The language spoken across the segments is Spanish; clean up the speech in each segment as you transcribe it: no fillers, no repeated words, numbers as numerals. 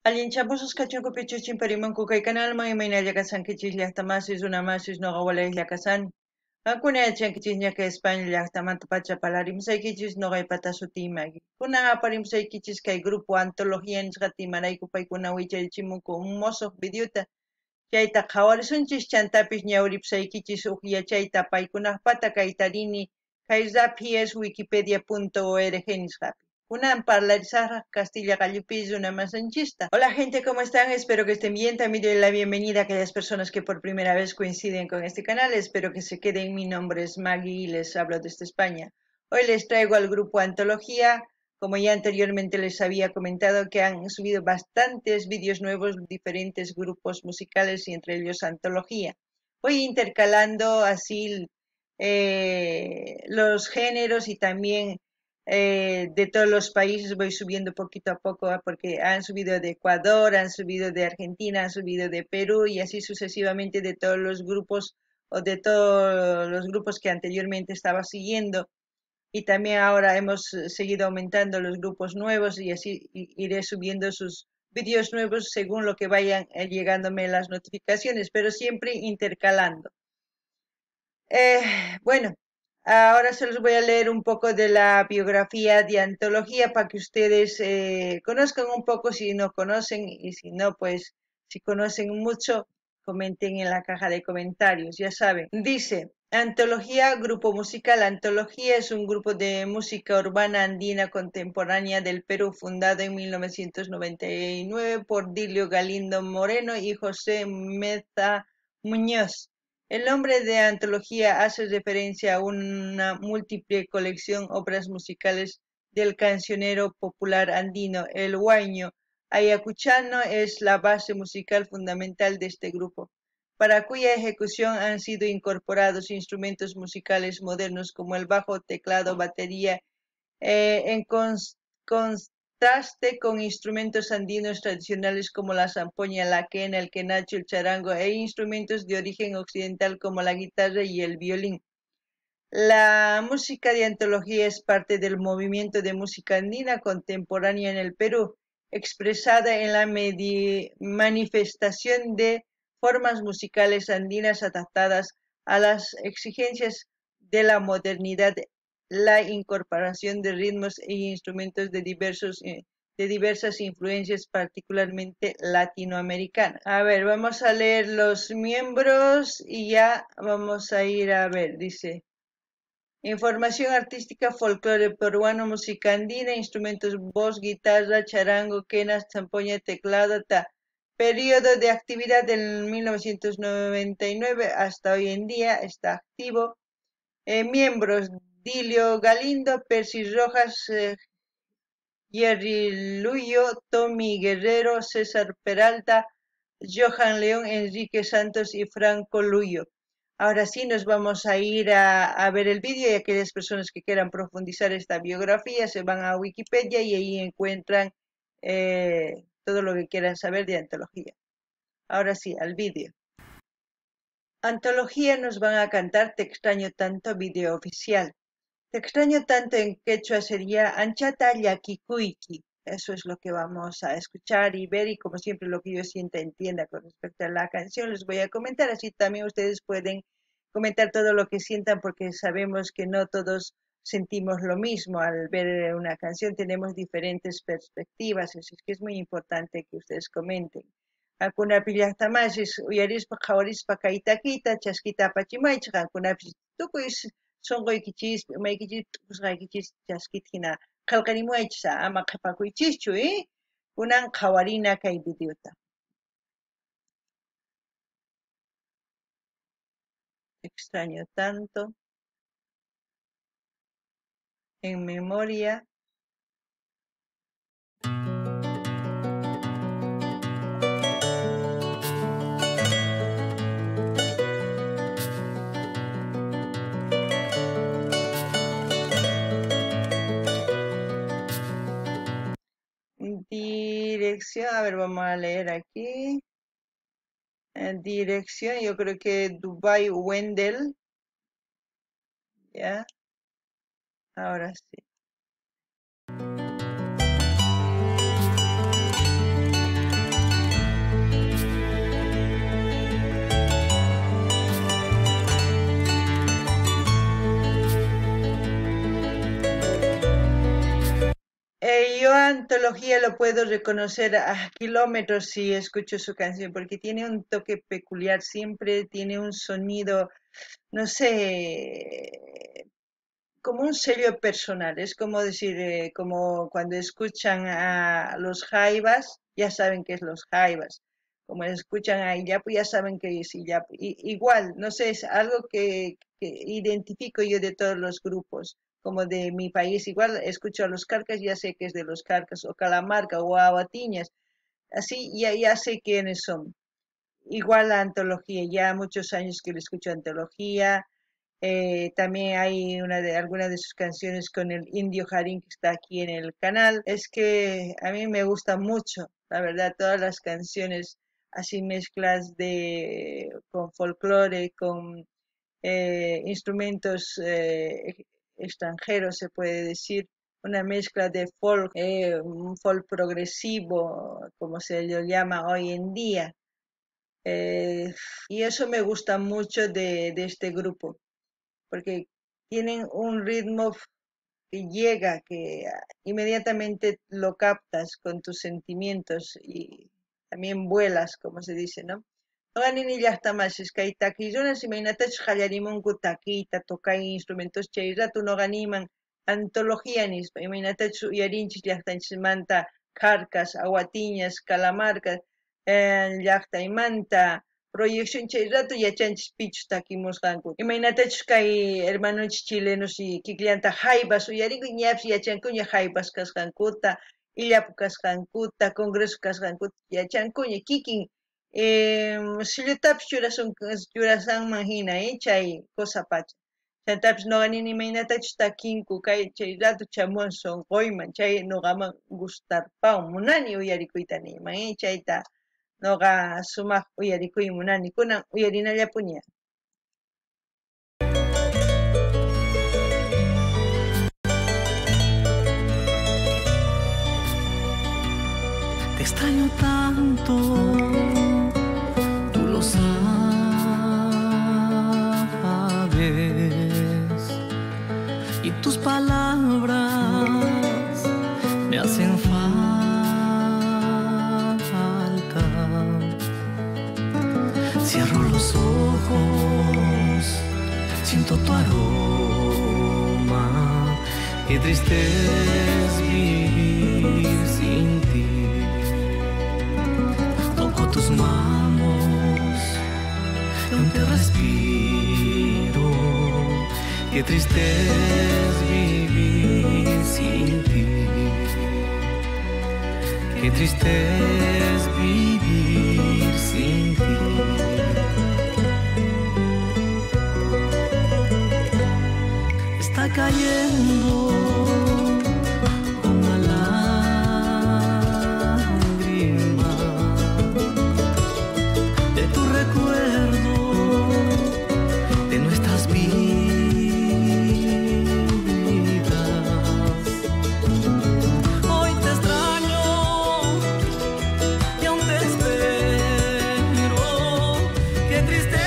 Allinchamusos kachunku pichuchin parimanku kay kanalman imayna llakasankichis llaqtamasis runamasis noqa walayuq llakasan. Hakuna yachankichis ñaka España llaqtamanta pacha palarimsaykichis noqaypata sutiymaki. Kunan aparimsaykichis kay grupo antología nisqata imarayku paykuna wichaychimunku musuq videota. Chayta qhawarisunchis chantapis ñawripsaykichis uq yachayta paykunaqpata kaytarini kay Zapier wikipedia.org nisqapi. Kunan parlarisaq Castilla Gallupis una masanchista. Hola gente, ¿cómo están? Espero que estén bien. También doy la bienvenida a aquellas personas que por primera vez coinciden con este canal. Espero que se queden. Mi nombre es Maggie y les hablo desde España. Hoy les traigo al grupo Antología. Como ya anteriormente les había comentado, que han subido bastantes vídeos nuevos, diferentes grupos musicales y entre ellos Antología. Voy intercalando así los géneros y también de todos los países voy subiendo poquito a poco, porque han subido de Ecuador, han subido de Argentina, han subido de Perú y así sucesivamente de todos los grupos o de todos los grupos que anteriormente estaba siguiendo. Y también ahora hemos seguido aumentando los grupos nuevos y así iré subiendo sus vídeos nuevos según lo que vayan llegándome las notificaciones, pero siempre intercalando. Bueno, ahora se los voy a leer un poco de la biografía de Antología para que ustedes conozcan un poco si no conocen y si no, pues si conocen mucho, comenten en la caja de comentarios, ya saben. Dice, Antología, grupo musical. Antología es un grupo de música urbana andina contemporánea del Perú, fundado en 1999 por Dilio Galindo Moreno y José Meza Muñoz. El nombre de antología hace referencia a una múltiple colección de obras musicales del cancionero popular andino, el huayno ayacuchano es la base musical fundamental de este grupo, para cuya ejecución han sido incorporados instrumentos musicales modernos como el bajo, teclado, batería, en contraste con instrumentos andinos tradicionales como la zampoña, la quena, el quenacho, el charango e instrumentos de origen occidental como la guitarra y el violín. La música de antología es parte del movimiento de música andina contemporánea en el Perú, expresada en la manifestación de formas musicales andinas adaptadas a las exigencias de la modernidad, la incorporación de ritmos e instrumentos de diversas influencias, particularmente latinoamericanas. A ver, vamos a leer los miembros y ya vamos a ir a ver, dice. Información artística, folclore peruano, música andina, instrumentos voz, guitarra, charango, quenas, zampoña, teclado, Periodo de actividad del 1999 hasta hoy en día está activo. Miembros, Dilio Galindo, Percy Rojas, Jerry Luyo, Tommy Guerrero, César Peralta, Johan León, Enrique Santos y Franco Luyo. Ahora sí nos vamos a ir a ver el vídeo y aquellas personas que quieran profundizar esta biografía se van a Wikipedia y ahí encuentran todo lo que quieran saber de antología. Ahora sí, al vídeo. Antología nos van a cantar Te extraño tanto, vídeo oficial. Te extraño tanto en quechua sería Anchata Llakikuiki. Eso es lo que vamos a escuchar y ver y como siempre lo que yo sienta entienda con respecto a la canción les voy a comentar. Así también ustedes pueden comentar todo lo que sientan porque sabemos que no todos sentimos lo mismo al ver una canción. Tenemos diferentes perspectivas. Así es que es muy importante que ustedes comenten. Alguna pillaqtamasis uyarispa qhawarispa kaytakita chaskita apachimaychik qankunapis tukuy sonqoykichis imaykichis tukusqaykichis chaskita qillqarimuwaychis ama qhipakuychischu kunan qhawarina kay videota. Extraño tanto en memoria. Dirección, a ver, vamos a leer aquí. Dirección, yo creo que Dubai Wendell. Ya, ahora sí. Antología lo puedo reconocer a kilómetros si escucho su canción, porque tiene un toque peculiar, siempre tiene un sonido, no sé, como un sello personal. Es como decir, como cuando escuchan a los Jaivas, ya saben que es los Jaivas. Como escuchan a Illapu, ya saben que es Illapu. Igual, no sé, es algo que identifico yo de todos los grupos. Como de mi país, igual escucho a los Carcas, ya sé que es de los Carcas, o Calamarca, o Abatiñas, así ya sé quiénes son. Igual la antología, ya muchos años que le escucho antología, también hay algunas de sus canciones con el Indio Harín que está aquí en el canal. Es que a mí me gusta mucho, la verdad, todas las canciones así mezclas con folclore, con instrumentos extranjeros, se puede decir. Una mezcla de folk, un folk progresivo, como se lo llama hoy en día. Eh, y eso me gusta mucho de este grupo porque tienen un ritmo que llega, que inmediatamente lo captas con tus sentimientos y también vuelas, como se dice, ¿no? Noqanini llaqtamasish kay takiyunas imaynatachu qallarimunku takiyta tuqay instrumentos chay rato noqaniman antología nispa imaynatachu uyarinchik llaqtanchikmanta Carcas, Aguatiñas, Calamarca, llaqtaymanta proyección chay rato yachanchik pichu takimusqanku imaynatachu kay hermanunchik chilenos y kikllanta Jaivas uyarinku ñapish yachankuña Jaivas kasqankuta, illapu kasqankuta, congreso kasqankuta yachankuña kikin shillutapish churasanman hina chay kusapacha. Chaytapish noqanini imaynatachu takinku kay chay rato chamuwan sunquyman chay noqaman gustarpawan munani uyarikuyta niyman chayta noqa sumaq uyarikuyta munani kunan uyarinallapuña. Te extraño tanto, tú lo sabes, y tus palabras me hacen falta. Cierro los ojos, siento tu aroma, qué triste es vivir sin ti. Tus manos, donde respiro, qué triste es vivir sin ti, qué triste es vivir sin ti. Está cayendo una lágrima de tu recuerdo, de nuestras vidas. Hoy te extraño y aún te espero. Qué triste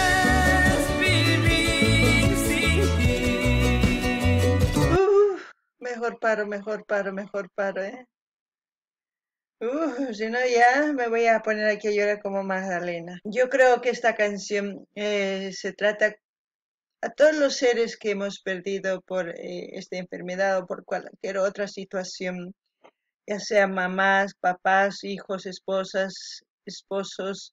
es vivir sin ti. Mejor paro, ¿eh? Si no ya me voy a poner aquí a llorar como Magdalena. Yo creo que esta canción se trata a todos los seres que hemos perdido por esta enfermedad o por cualquier otra situación, ya sea mamás, papás, hijos, esposas, esposos,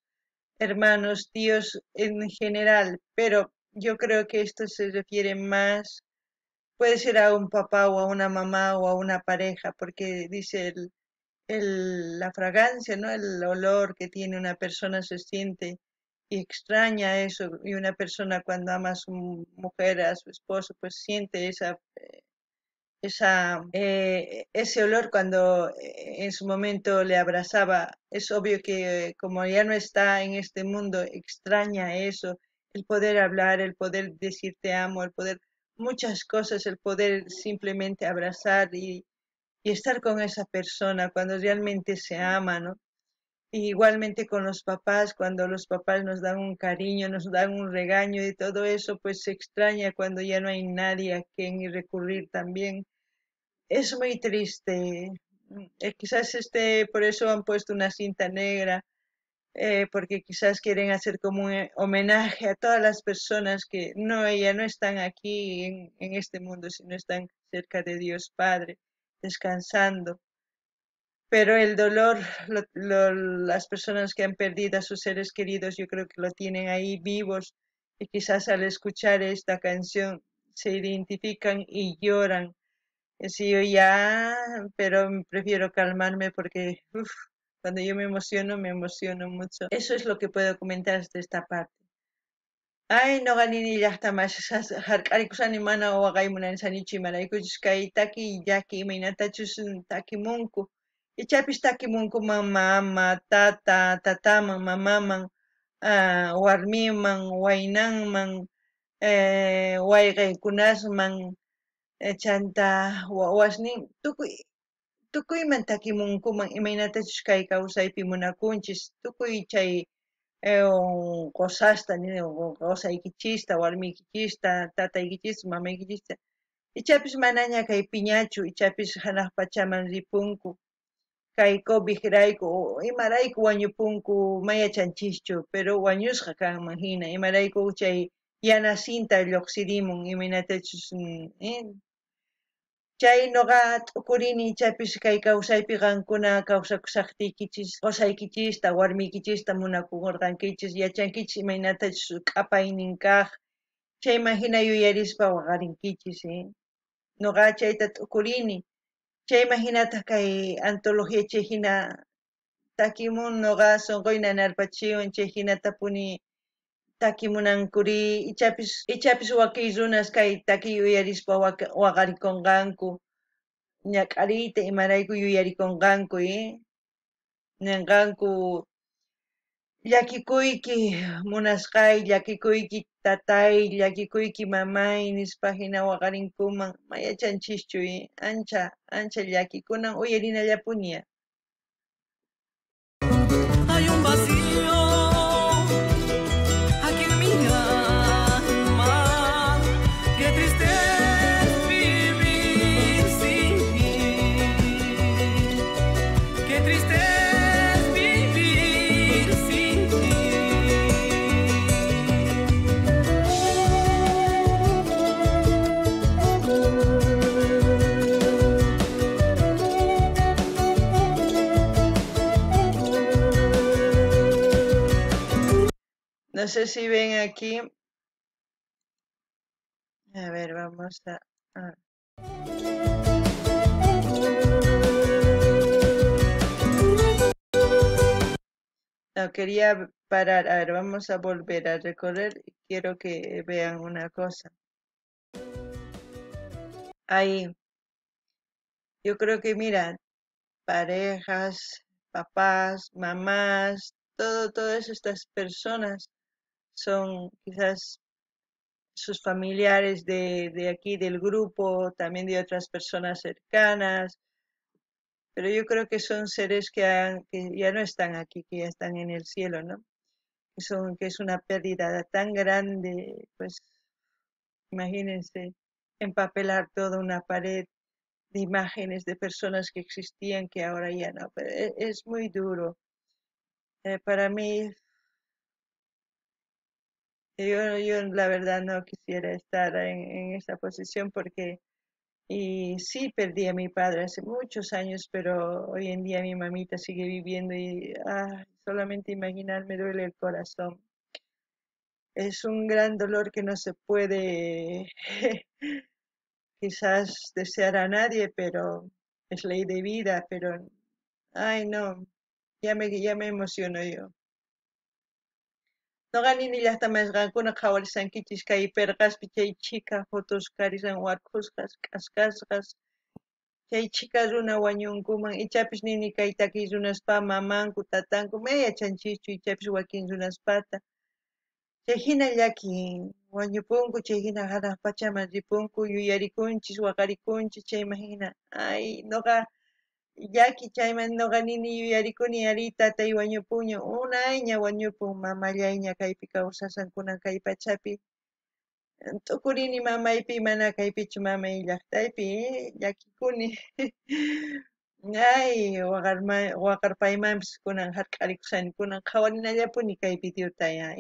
hermanos, tíos en general, pero yo creo que esto se refiere más, puede ser a un papá o a una mamá o a una pareja, porque dice la fragancia, ¿no? El olor que tiene una persona se siente y extraña eso, y una persona cuando ama a su mujer, a su esposo, pues siente ese olor cuando en su momento le abrazaba. Es obvio que como ya no está en este mundo, extraña eso, el poder hablar, el poder decir te amo, el poder, muchas cosas, el poder simplemente abrazar y estar con esa persona cuando realmente se ama, ¿no? Y igualmente con los papás, cuando los papás nos dan un cariño, nos dan un regaño y todo eso, pues se extraña cuando ya no hay nadie a quien recurrir también. Es muy triste, Quizás por eso han puesto una cinta negra, porque quizás quieren hacer como un homenaje a todas las personas que ya no están aquí en este mundo, sino están cerca de Dios Padre, descansando. Pero el dolor, las personas que han perdido a sus seres queridos, yo creo que lo tienen ahí vivos y quizás al escuchar esta canción se identifican y lloran. Sí, yo ya, pero prefiero calmarme porque cuando yo me emociono mucho. Eso es lo que puedo comentar de esta parte. Ay, no ganini llaqtamas hark'arikusani mana waqaymunansanichu imaraykuchus kay taki llaki imaynatachus takimunku. Ichapis takimunkuman mama, tataman, mamaman, warmiman, waynanman, wayqiykunasman, chanta wasnin, tukuyman takimunkuman imaynatachus kay kawsaypi munakunchis, tukuy chay qosasta qosaykichista, warmikichista, tataykichista, mamaykichista. Ichapis manaña kay piñachu, ichapis hanaq pachaman ripunku, kay COVID-rayku, imarayku wañupunku mayachanchischu, pero wañusqa kanman hina, imarayku chay yana cinta lluqsirimun, imaynatachus chay ñuqa t'ukurini ichapis kay kawsaypi qankuna kawsakusaqtiykichis qosaykichista warmikichista munakurqankichis yachankichis imaynatachus q'apaynin kaq chayman hina yuyarispa waqarinkichis ñuqa chayta t'ukurini chayman hinata kay antología chay hina takimun ñuqa sunquyna narpachiwan chay hinatapuni takimunankuri ichapis wakiy runas kay taki yuyarispa waqarikunqanku ñak'ariyta imarayku yuyarikunqanku ninqanku llakikuyki munasqay, llakikuyki tatay, llakikuyki mamay nispa hina waqarinkuman mayachanchischu ancha llakikunan uyarinallapuña. Hay un vacío aquí en mi alma, qué triste es vivir sin ti, qué triste es vivir sin ti. No sé si ven aquí. A ver, vamos a... No, quería parar. A ver, vamos a volver a recorrer. Quiero que vean una cosa. Ahí, yo creo que, mira, parejas, papás, mamás, todas estas personas son quizás sus familiares de aquí del grupo, también de otras personas cercanas, pero yo creo que son seres que ya no están aquí, que ya están en el cielo, ¿no? Que es una pérdida tan grande, pues imagínense empapelar toda una pared de imágenes de personas que existían que ahora ya no, pero es muy duro. Para mí, yo la verdad no quisiera estar en esa posición porque y sí perdí a mi padre hace muchos años, pero hoy en día mi mamita sigue viviendo y solamente imaginar me duele el corazón. Es un gran dolor que no se puede quizás desear a nadie, pero es ley de vida, pero ay no, ya me emociono yo. Noqanini llaqtamasqankuna qhawarisankichis kay pirqaspi chay chika fotos karisan warkusqas k'asqasqas chay chika runa wañunkuman ichapis nini kay takiy runaspa mamanku tatanku mayachanchischu ichapis wakin runaspata chay hina llakin wañupunku chay hina hanaq pachaman ripunku yuyarikunchis waqarikunchis chayman hina ay ñuqa llaki chayman ñuqa nini yuyarikuni ari tatay wañupuña unayña wañupun mamallayña kaypi kawsasan kunan kay pachapi t'ukurini mamaypi mana kaypichu mamay llaqtaypi llakikuni Ay, waqarpaymanpis kunan hark'arikusani kunan qhawarinallapuni kay videotaya,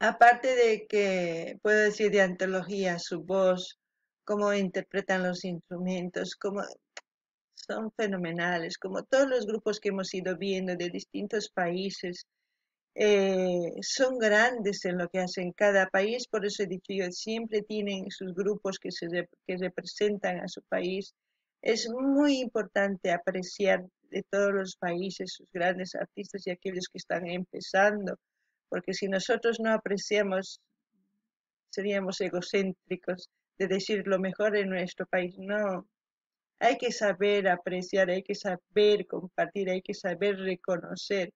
Aparte de que puedo decir de antología, su voz, cómo interpretan los instrumentos, cómo son fenomenales, como todos los grupos que hemos ido viendo de distintos países, son grandes en lo que hacen cada país, por eso he dicho yo, siempre tienen sus grupos que representan a su país. Es muy importante apreciar de todos los países sus grandes artistas y aquellos que están empezando, porque si nosotros no apreciamos, seríamos egocéntricos de decir lo mejor en nuestro país. No, hay que saber apreciar, hay que saber compartir, hay que saber reconocer.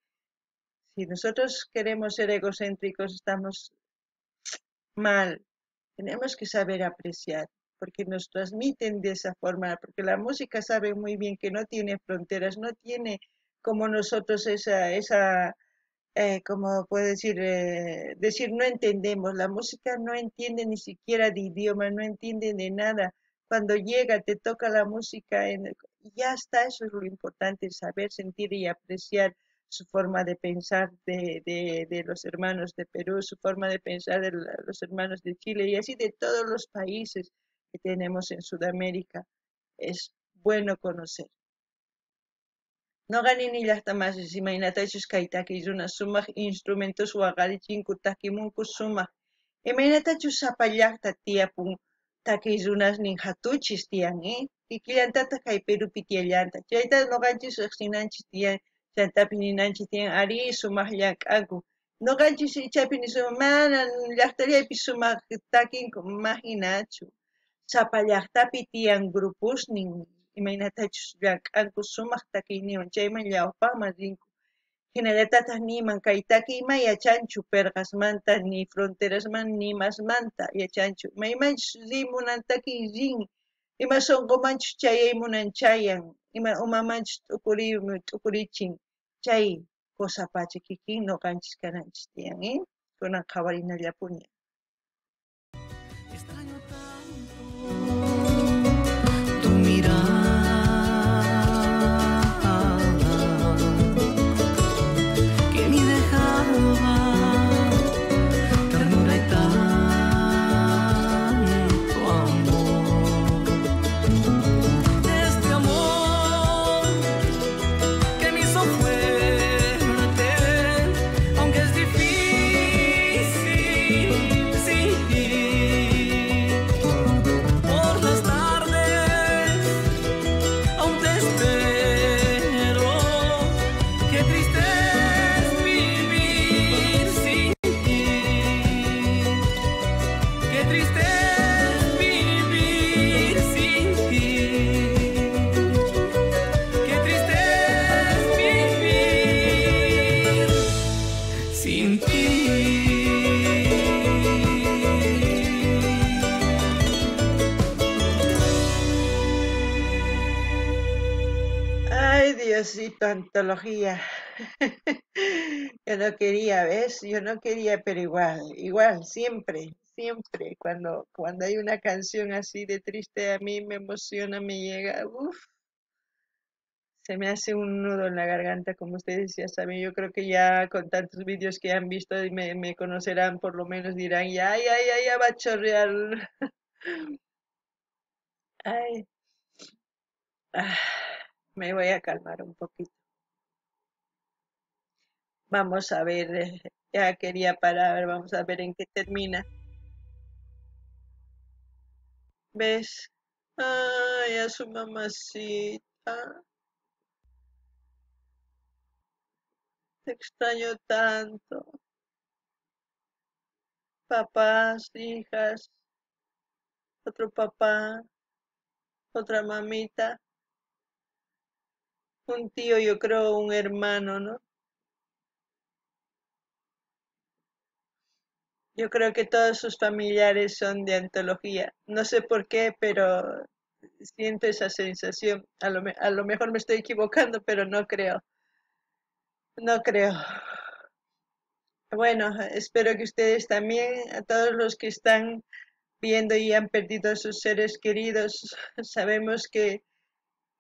Si nosotros queremos ser egocéntricos, estamos mal. Tenemos que saber apreciar, porque nos transmiten de esa forma, porque la música sabe muy bien que no tiene fronteras, no tiene como nosotros como puedo decir, no entendemos. La música no entiende ni siquiera de idioma, no entiende de nada. Cuando llega, te toca la música y ya está, eso es lo importante, saber sentir y apreciar su forma de pensar de los hermanos de Perú, su forma de pensar de los hermanos de Chile y así de todos los países que tenemos en Sudamérica. Es bueno conocer. Noqanini llaqtamasis imaynatachus kay takiy runa sumaq instrumentos waqarichinku takimunku sumaq. Imaynatachus sapallaqta tiyapun takiy runasnin hatuchis tiyan, kikillantataq kay Perupi tiyallanta. Chayta noqanchis riqsinanchis tiyan, chantapi ninanchis tiyan ari sumaq llank'anku. Noqanchis ichapi nisuma mana llaqtallaypi sumaq takinku imaginachu. Sapallaqtapi tiyan grupusnin imaynatachus llank'anku sumaq takiyniwan chayman llawpaqman rinku. Hinallatataq niman kay takiyma yachanchu Perqasmanta ni fronterasman ni masmanta yachanchu. Maymanchus rimunan takiy rin, ima sunqumanchus chayaymunan chayan, ima umamanchus t'ukurichin. Chay kusapacha kikin ñuqanchis kananchis tiyan, kunan qhawarinallapuni. Extraño tanto tu mirada que me dejaba ternura y tanto amor. Este amor que me hizo fuerte, aunque es difícil sin ti. Por las tardes aún te espero. Qué triste es vivir sin ti. Qué triste es vivir sin ti. Qué triste es vivir sin ti. Ay, Diosito, antología. Yo no quería, ¿ves? Yo no quería, pero igual, siempre, cuando hay una canción así de triste, a mí me emociona, me llega, se me hace un nudo en la garganta, como ustedes ya saben. Yo creo que ya con tantos vídeos que han visto y me conocerán, por lo menos dirán, ya va a chorrear. Ay, ah, me voy a calmar un poquito. Vamos a ver, ya quería parar, vamos a ver en qué termina. ¿Ves? Ay, a su mamacita. Te extraño tanto. Papás, hijas, otro papá, otra mamita. un tío, yo creo, un hermano, ¿no? Yo creo que todos sus familiares son de antología. No sé por qué, pero siento esa sensación. A lo mejor me estoy equivocando, pero no creo. No creo. Bueno, espero que ustedes también, a todos los que están viendo y han perdido a sus seres queridos, sabemos que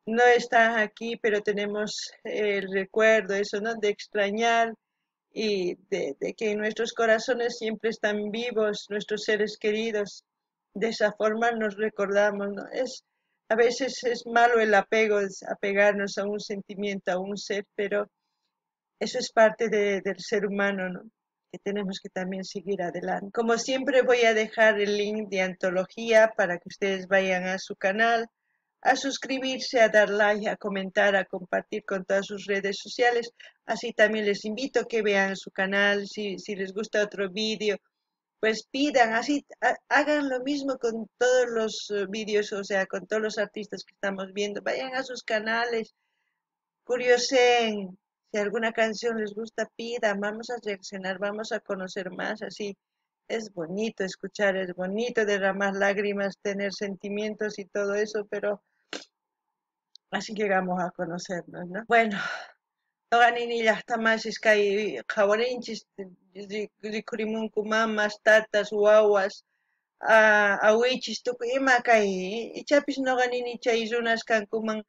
no están aquí, pero tenemos el recuerdo, eso, ¿no? De extrañar y de que en nuestros corazones siempre están vivos nuestros seres queridos. De esa forma nos recordamos, ¿no? A veces es malo el apego, es apegarnos a un sentimiento, a un ser, pero eso es parte del ser humano, ¿no? Que tenemos que también seguir adelante. Como siempre voy a dejar el link de antología para que ustedes vayan a su canal, a suscribirse, a dar like, a comentar, a compartir con todas sus redes sociales. Así también les invito a que vean su canal, si les gusta otro vídeo, pues pidan, así hagan lo mismo con todos los vídeos, o sea, con todos los artistas que estamos viendo. Vayan a sus canales, curiosen, si alguna canción les gusta, pidan, vamos a reaccionar, vamos a conocer más, así. Es bonito escuchar, es bonito derramar lágrimas, tener sentimientos y todo eso, pero así llegamos a conocernos, ¿no? Bueno, noqanini llaqtamasish kay qhawarinchis rikurimunkuman tatas, wawas, awichis tukuy ima kay ichapis noqanini chay runas kankuman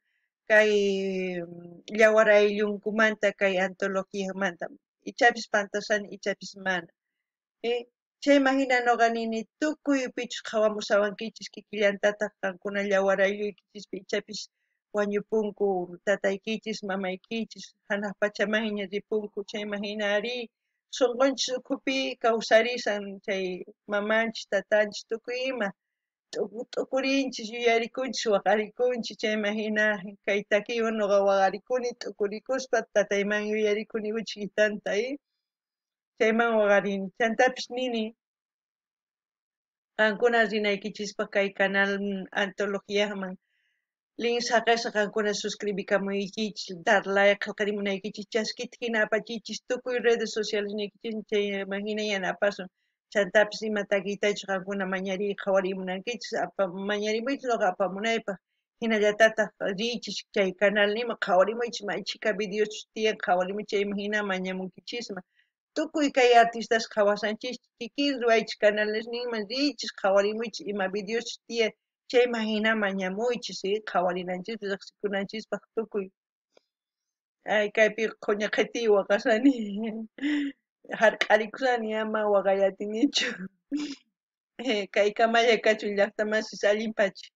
kay yawar ayllunkumanta kay antologiamanta ichapis pantasani ichapis mana. Eh, Chayman hina noqanini tukuy pichus qhawamusawankichis kikillantataq qankuna yawar aylluykichis ichapis wañupunku tataykichis mamaykichis hanaq pachamanña ripunku chayman hina ari sunqunchis ukhupi kawsarisan chay mamanchis tatanchis tukuy ima t'ukurinchis yuyarikunchis waqarikunchis chayman hina kay takiwan nuqa waqarikuni t'ukurikuspa tatayman yuyarikuni uch'kitanta chayman waqarini chantapis nini qankuna rinaykichispa kay canal antologiaman link saqasqa qankuna suscribikamunkichis dar like qillqarimunaykichis chaskita hina apachichis tukuy redes sociales nikichis chayman hina yanapasun chantapis ima takiytachus qankuna mañariyta qhawarimunankichis mañarimuychis nuqa apamunaypaq hinallatataq richish chay canal nima qhawarimuychis maychika videochus tiyan qhawarimuychis chayman hina mañamunkichisman tukuy kay artistas qhawasanchis kikin ruwaychis canales ninman richish qhawarimuychis ima videochus tiyan chayman hina mañamuychis qhawarinanchis riqsikunanchispaq tukuy ay kaypi quña qhetiy waqasani harq'arikusani ama waqayatinichu kay kamalla kachun llaqta masis allinpachi